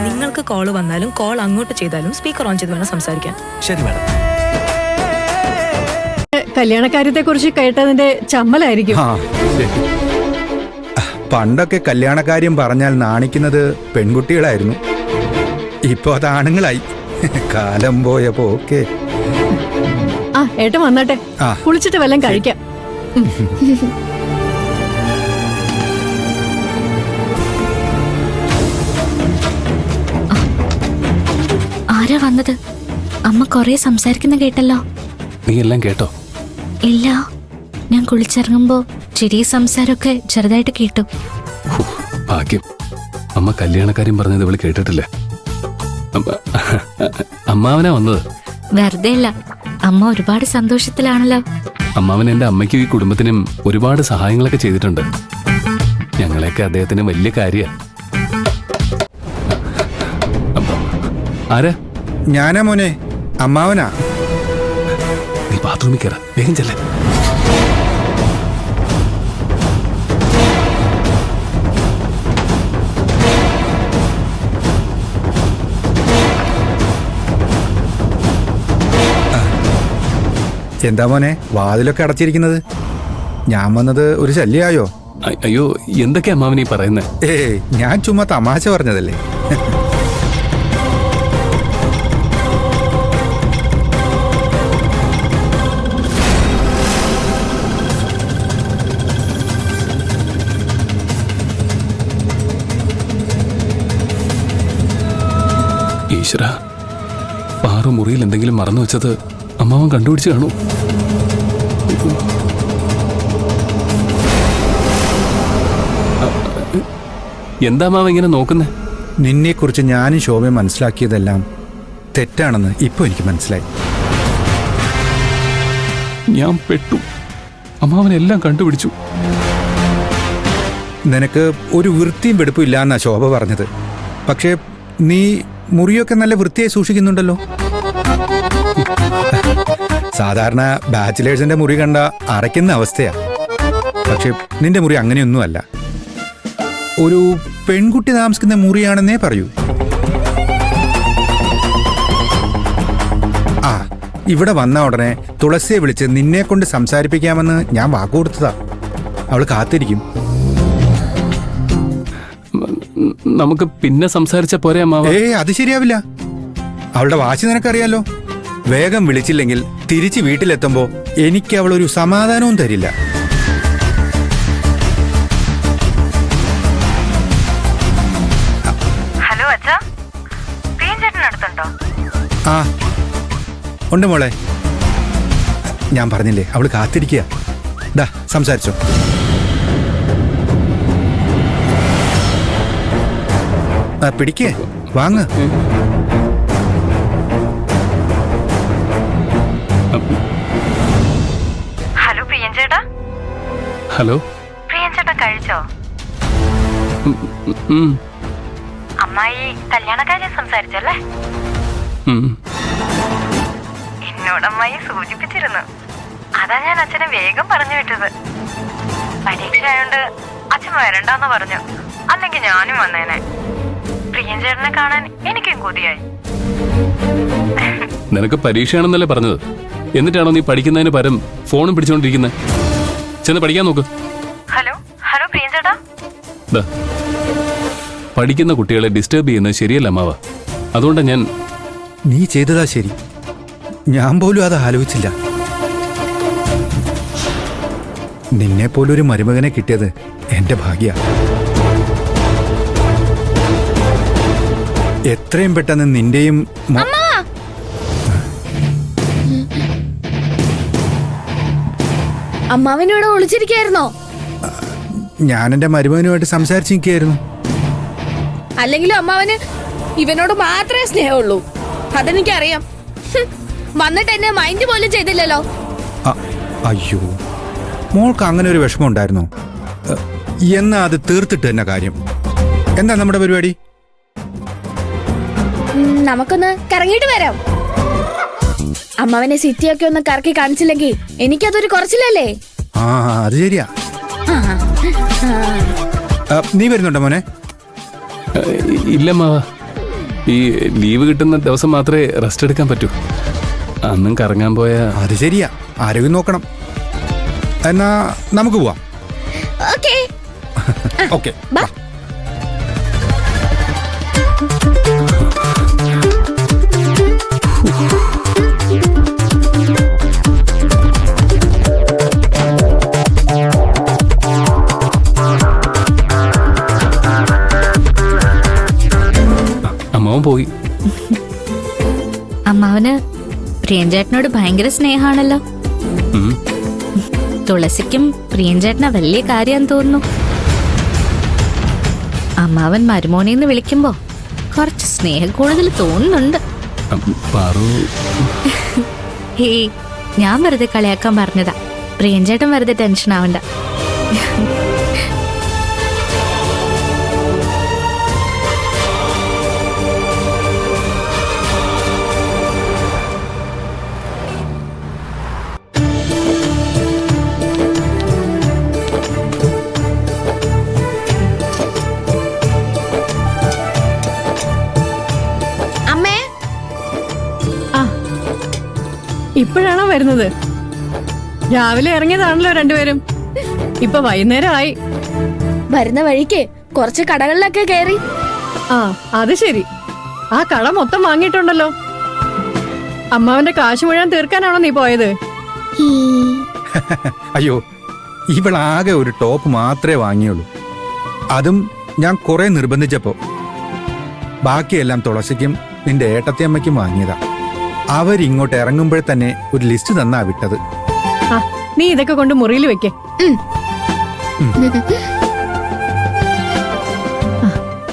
നിങ്ങൾക്ക് കോള് വന്നാലും കോൾ അങ്ങോട്ട് ചെയ്താലും സ്പീക്കർ ഓൺ ചെയ്ത് വേണം സംസാരിക്കാൻ. ശരി മാഡം. കല്യാണക്കാര്യത്തെ കുറിച്ച് കേട്ടതിന്റെ ചമ്മലായിരിക്കും. പണ്ടൊക്കെ കല്യാണക്കാര്യം പറഞ്ഞാൽ നാണിക്കുന്നത് പെൺകുട്ടികളായിരുന്നു. ഇപ്പൊ അത് ആണുങ്ങളായി. കാലം പോയപ്പോ ഓക്കെ. ഏട്ടൻ വന്നാട്ടെ, കുളിച്ചിട്ട് വല്ലതും കഴിക്കാം. ആരാ വന്നത്? അമ്മ കൊറേ സംസാരിക്കുന്ന കേട്ടല്ലോ. നീ എല്ലാം കേട്ടോ? ഇല്ല, ഞാൻ കുളിച്ചിറങ്ങുമ്പോ ചിരി സംസാരമൊക്കെ ചെറുതായിട്ട് കേട്ടു. ഭാഗ്യം. അമ്മ കല്യാണക്കാര്യം പറഞ്ഞത് ഇവള് കേട്ടിട്ടില്ല. അമ്മാവനാ വന്നത്. വെറുതെ അല്ല, അമ്മ ഒരുപാട് സന്തോഷത്തിലാണല്ലോ. അമ്മാവൻ എന്റെ അമ്മയ്ക്കും ഈ കുടുംബത്തിനും ഒരുപാട് സഹായങ്ങളൊക്കെ ചെയ്തിട്ടുണ്ട്. ഞങ്ങളെയൊക്കെ അദ്ദേഹത്തിന് വലിയ കാര്യ. ആരാ? ഞാനാ മോനെ, അമ്മാവനാ. നീ ബാത്റൂമിൽ കയറാ, വേഗം ചെല്ലേ. എന്താ മോനെ വാതിലൊക്കെ അടച്ചിരിക്കുന്നത്? ഞാൻ വന്നത് ഒരു ശല്യായോ? അയ്യോ, എന്തൊക്കെയാ അമ്മാവനീ പറയുന്നേ? ഞാൻ ചുമ്മാ തമാശ പറഞ്ഞതല്ലേ. ഈശ്വര, പാറു മുറിയിൽ എന്തെങ്കിലും മറന്നു വെച്ചത് അമ്മാവൻ കണ്ടുപിടിച്ച് കാണൂ. എന്താ അമ്മാവൻ ഇങ്ങനെ നോക്കുന്നേ? നിന്നെക്കുറിച്ച് ഞാനും ശോഭയും മനസ്സിലാക്കിയതെല്ലാം തെറ്റാണെന്ന് ഇപ്പൊ എനിക്ക് മനസ്സിലായി. ഞാൻ പെട്ടു. അമ്മാവൻ എല്ലാം കണ്ടുപിടിച്ചു. നിനക്ക് ഒരു വൃത്തിയും വെടുപ്പും ഇല്ലാന്നാ ശോഭ പറഞ്ഞത്. പക്ഷേ നീ മുറിയൊക്കെ നല്ല വൃത്തിയായി സൂക്ഷിക്കുന്നുണ്ടല്ലോ. സാധാരണ ബാച്ചിലേഴ്സിന്റെ മുറി കണ്ട അറയ്ക്കുന്ന അവസ്ഥയാ. പക്ഷെ നിന്റെ മുറി അങ്ങനെയൊന്നുമല്ല. ഒരു പെൺകുട്ടി താമസിക്കുന്ന മുറിയാണെന്നേ പറയൂ. ഇവിടെ വന്ന ഉടനെ തുളസിയെ വിളിച്ച് നിന്നെ കൊണ്ട് സംസാരിപ്പിക്കാമെന്ന് ഞാൻ വാക്കുകൊടുത്തതാ. അവള് കാത്തിരിക്കും. നമുക്ക് പിന്നെ സംസാരിച്ച പോരെ അമ്മാവ? അത് ശരിയാവില്ല. അവളുടെ വാശി നിനക്കറിയാലോ. വേഗം വിളിച്ചില്ലെങ്കിൽ തിരിച്ച് വീട്ടിലെത്തുമ്പോ എനിക്ക് അവളൊരു സമാധാനവും തരില്ല. ഹലോ അച്ഛാ, ചേട്ടനടുത്തുണ്ടോ? ഉണ്ട് മോളെ. ഞാൻ പറഞ്ഞില്ലേ അവള് കാത്തിരിക്കുക. ദാ സംസാരിച്ചോ. പിടിക്കേ, വാങ്ങ്. ഹലോ പ്രിയൻ ചേട്ടാ. ഹലോ പ്രിയൻ ചേട്ടാ, കഴിച്ചോ? അമ്മായി കല്യാണക്കാര്യം സംസാരിച്ചല്ലേ? എന്നോട് അമ്മായി സൂചിപ്പിച്ചിരുന്നു. അതാ ഞാൻ അച്ഛനെ വേഗം പറഞ്ഞു വിട്ടത്. പരീക്ഷ ആയോണ്ട് അച്ഛൻ വരണ്ടെന്ന് പറഞ്ഞു. അല്ലെങ്കിൽ ഞാനും വന്നേനെ. പ്രിയൻ ചേട്ടനെ കാണാൻ എനിക്കും കൊതിയായി. നിനക്ക് പരീക്ഷയാണെന്നല്ലേ പറഞ്ഞത്? എന്നിട്ടാണോ നീ പഠിക്കുന്നതിന് പരം ഫോണും പിടിച്ചോണ്ടിരിക്കുന്നത്? ചെന്ന് പഠിക്കാൻ നോക്ക്. ഹലോ ഹലോ പ്രിയൻ ചേട്ടാ. പഠിക്കുന്ന കുട്ടികളെ ഡിസ്റ്റർബ് ചെയ്യുന്നത് ശരിയല്ല അമ്മാവ. അതുകൊണ്ടാ ഞാൻ. നീ ചെയ്തതാ ശരി. ഞാൻ പോലും അത് ആലോചിച്ചില്ല. നിന്നെ പോലൊരു മരുമകനെ കിട്ടിയത് എന്റെ ഭാഗ്യ. എത്രയും പെട്ടെന്ന് നിന്റെയും അമ്മാവനിവിടെ ഒളിച്ചിരിക്കായിരുന്നോ? ഞാൻ എന്റെ മരുമകനുമായിട്ട് സംസാരിച്ചിരിക്കുകയായിരുന്നു. അല്ലെങ്കിലും അമ്മാവന് ഇവനോട് മാത്രമേ സ്നേഹമുള്ളൂ. അതെനിക്കറിയാം. വന്നിട്ട് എന്നെ മൈൻഡ് പോലും ചെയ്തില്ലല്ലോ. അയ്യോ, മോൾക്ക് അങ്ങനെ ഒരു വിഷമം ഉണ്ടായിരുന്നോ? എന്നാ അത് തീർത്തിട്ട് തന്നെ കാര്യം. എന്താ നമ്മുടെ പരിപാടി? നമുക്കൊന്ന് കറങ്ങിയിട്ട് വരാം. അമ്മാവനെ സിറ്റിയൊക്കെ ഒന്ന് കറക്കി കാണിച്ചില്ലെങ്കിൽ എനിക്കതൊരു കുറച്ചില്ലല്ലേ? അത് ശരിയാ. നീ വരുന്നുണ്ടോ മോനെ? ഇല്ല മാവ, ഈ ലീവ് കിട്ടുന്ന ദിവസം മാത്രമേ റെസ്റ്റ് എടുക്കാൻ പറ്റൂ. അന്നും കറങ്ങാൻ പോയ അത് ശരിയാ, ആരോഗ്യം നോക്കണം. എന്നാ നമുക്ക് പോവാം. ഓക്കേ. ഓക്കെ. ബാ. അമ്മാവൻ പോയി. അമ്മാവന് പ്രിയൻചേട്ടനോട് ഭയങ്കര സ്നേഹാണല്ലോ. ഉം. തുളസിക്കും പ്രിയൻചേട്ടന വലിയ കാര്യം തോന്നുന്നു. അമ്മാവൻ മരുമോനെന്ന് വിളിക്കുമ്പോ കുറച്ച് സ്നേഹം കൂടുതൽ തോന്നുന്നുണ്ട്. പാറു, ഹേയ്, ഞാൻ വെറുതെ കളിയാക്കാൻ പറഞ്ഞതാ. പ്രിയൻചേട്ടൻ വെറുതെ ടെൻഷൻ ആവണ്ട. അമ്മേ, ആ ഇപ്പോഴാണോ വരുന്നത്? രാവിലെ ഇറങ്ങിയതാണല്ലോ രണ്ടുപേരും. ഇപ്പൊ വൈകുന്നേരമായി. വരുന്ന വഴിക്ക് കുറച്ച് കടകളിലൊക്കെ കയറി. ആ അത് ശരി. ആ കട മൊത്തം വാങ്ങിയിട്ടുണ്ടല്ലോ. അമ്മാവന്റെ കാശ് മുഴുവൻ തീർക്കാനാണോ നീ പോയത്? അയ്യോ, ഇവളാകെ ഒരു ടോപ്പ് മാത്രമേ വാങ്ങിയുള്ളൂ. അതും ഞാൻ കുറെ നിർബന്ധിച്ചപ്പോ. ബാക്കിയെല്ലാം തുളസിക്കും നിന്റെ ഏട്ടത്തിയമ്മയ്ക്കും വാങ്ങിയതാ. അവരിങ്ങോട്ട് ഇറങ്ങുമ്പോഴേ തന്നെ ഒരു ലിസ്റ്റ് തന്നാ വിട്ടത്. ആ നീ ഇതൊക്കെ കൊണ്ട് മുറിയിൽ വെക്കേ.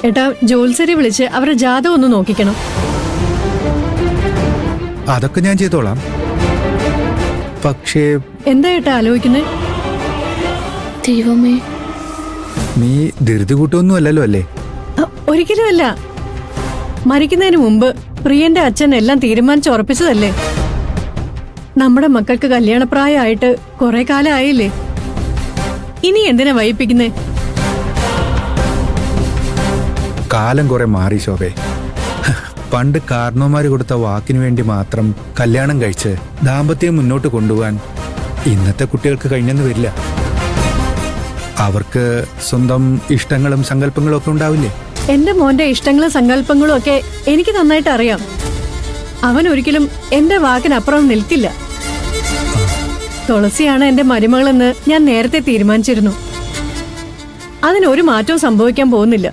ഏട്ടാ, ജോത്സരി വിളിച്ച് അവരുടെ ജാതകം ഒന്ന് നോക്കിക്കണം. അതൊക്കെ ഞാൻ ചെയ്തോളാം. പക്ഷേ എന്താ ഏട്ടാ ആലോചിക്കുന്നേ? ദൈവമേ, നീ ധൃതി കൂട്ടൊന്നും അല്ലല്ലോ അല്ലേ? ഒരിക്കലും അല്ല. മരിക്കുന്നതിന് മുമ്പ് പ്രിയന്റെ അച്ഛൻ എല്ലാം തീരുമാനിച്ചുറപ്പിച്ചതല്ലേ. നമ്മുടെ മക്കൾക്ക് കല്യാണപ്രായമായിട്ട് കുറെ കാലമായില്ലേ. ഇനി എന്തിനാ വൈകിപ്പിക്കുന്നേ? കാലം കുറെ മാറി ശോഭേ. പണ്ട് കാരണവന്മാര് കൊടുത്ത വാക്കിനു വേണ്ടി മാത്രം കല്യാണം കഴിച്ച് ദാമ്പത്യം മുന്നോട്ട് കൊണ്ടുപോകാൻ ഇന്നത്തെ കുട്ടികൾക്ക് കഴിഞ്ഞെന്ന് വരില്ല. അവർക്ക് സ്വന്തം ഇഷ്ടങ്ങളും സങ്കല്പങ്ങളും ഒക്കെ ഉണ്ടാവില്ലേ? എന്റെ മോന്റെ ഇഷ്ടങ്ങളും സങ്കല്പങ്ങളും ഒക്കെ എനിക്ക് നന്നായിട്ട് അറിയാം. അവൻ ഒരിക്കലും എന്റെ വാക്കിനപ്പുറം നിൽക്കില്ല. തുളസിയാണ് എന്റെ മരുമകളെന്ന് ഞാൻ നേരത്തെ തീരുമാനിച്ചിരുന്നു. അതിനൊരു മാറ്റവും സംഭവിക്കാൻ പോകുന്നില്ല.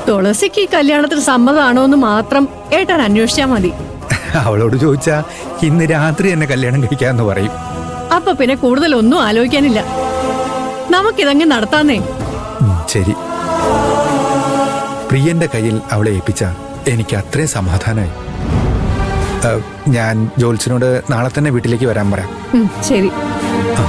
തുളസിക്ക് ഈ കല്യാണത്തിന് സമ്മതമാണോ എന്ന് മാത്രം ഏട്ടാൻ അന്വേഷിച്ചാ മതി. അവളോട് ചോദിച്ചാ ഇന്ന് രാത്രി എന്നെ കല്യാണം കഴിക്കാന്ന് പറയും. അപ്പൊ പിന്നെ കൂടുതലൊന്നും ആലോചിക്കാനില്ല. നമുക്കിതങ്ങ് നടത്താന്നേ. ശരി, പ്രിയന്റെ കയ്യിൽ അവളെ ഏൽപ്പിച്ച എനിക്ക് അത്രയും സമാധാനമായി. ഞാൻ ജോത്സ്യനോട് നാളെ തന്നെ വീട്ടിലേക്ക് വരാൻ പറയാം. ശരി. ആ